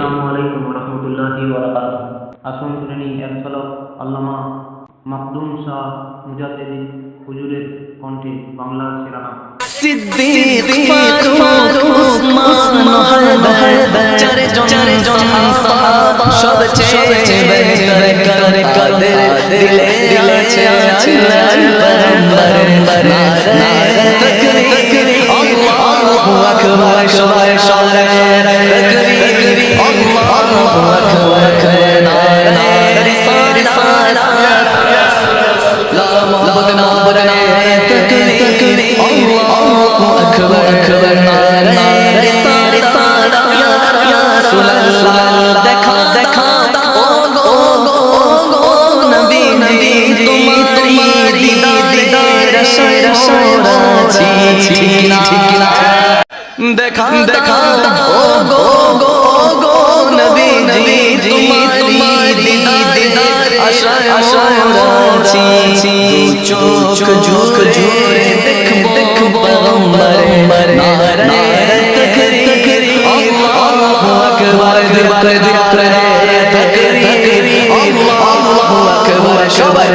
আসসালামু আলাইকুম ওয়া রাহমাতুল্লাহি ওয়া বারাকাতুহু। আসুন শুনে নিই এক ঝলক আল্লামা মাকদুম শাহ মুজাদ্দিদি হুজুরের কণ্ঠে বাংলার সেরা নাম। সিদ্দিক ফারুক উসমান হায়দার চারজন সাহাবা সবচেয়ে বেহতর কাদের দিলে আছে পয়গম্বর নারে তাকবীর আল্লাহু আকবার সবাই তাকবীর আল্লাহু আকবার নারে রিসালাত লা মাবুদ নারে তাকবীর আল্লাহু আকবার নারে রিসালাত ইয়া রাসূলুল্লাহ দেখা ও গো নবী তোমারি দিদার আশায় ঠিক না দেখা ও গো নবী তোমারি দিদার আশায় চোখ জুড়ে দেখবো পয়গম্বর নারে তাকবীর আল্লাহু আকবার তাকবীর আল্লাহু আকবার সবাই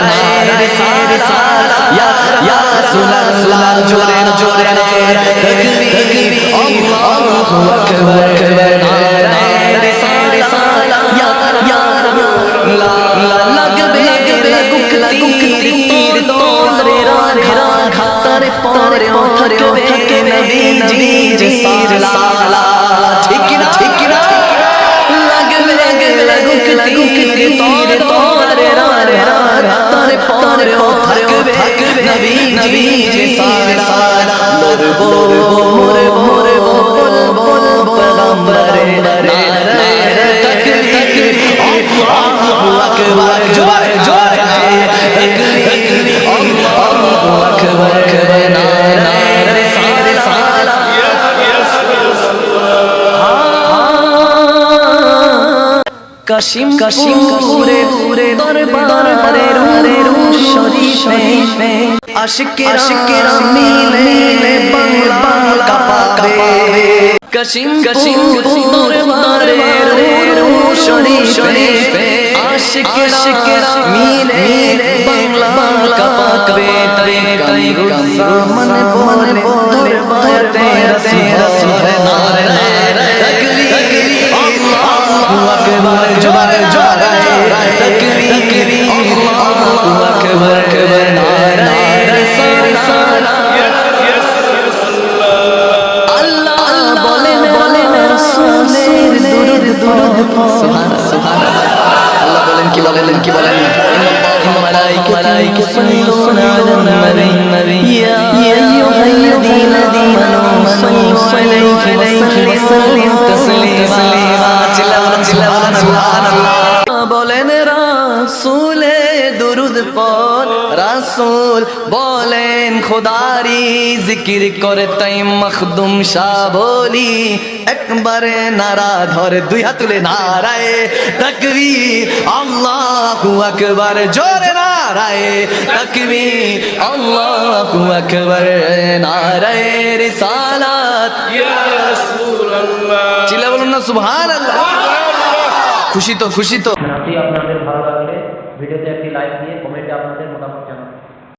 নারে রিসালাত ইয়া রাসূলুল্লাহ জোরে তাকবীর আল্লাহু আকবার নারে রিসালাত ইয়া লাগবে তীর তোরে ঘাতার পরে থাকে নবীজি সালাত ঠিক না লাগবে তীর তোরে ঘাতার পরে থাকবে নবীজি সালাত মরবো পয়গম্বরে নারে তাকবীর আল্লাহু আকবার জোরে তাকবীর আল্লাহু আকবার নারে রিসালাত কাশিমপুরে দরবারে শরীফে আশিকেরা মিলে বাংলা কাঁপাবে কাশিমপুরে দরবারে শরীফে আশিকেরা মিলে বাংলা কাঁপাবে তাই রুজ্জামান বলে দরবারে রাসূল নারে তাকবীর আল্লাহু আকবার জোরে তাকবীর আল্লাহু আকবার নারে রিসালাত আল্লাহ বলেন রাসূলের দুরূদ সুবহানাল্লাহ আল্লাহ বলেন কি বলেন ইন্নাল্লাহা ওয়া মালাইকাতাহু ইউসাল্লুনা আলান নবী ইয়া আইয়ুহাল্লাযীনা আমানু সাল্লু আলাইহি ওয়া সাল্লিমু তাসলিমা সুবহানাল্লাহ বলেন রাসূলের দুরূদ পড় রাসূল বলেন খোদারি জিকির করে তাই মখদুম শাহ বলি একবারে নারা ধরে দুই হাত তুলে নারায়ে তাকবীর আল্লাহু আকবার জোরে নারায়ে তাকবীর আল্লাহু আকবার নারায়ে রিসালাত ইয়া রাসূলুল্লাহ চিল্লা বলুন না সুবহানাল্লাহ খুশি তো আপনাদের ভালো লাগলে ভিডিওতে একটি লাইক দিয়ে কমেন্টে আপনাদের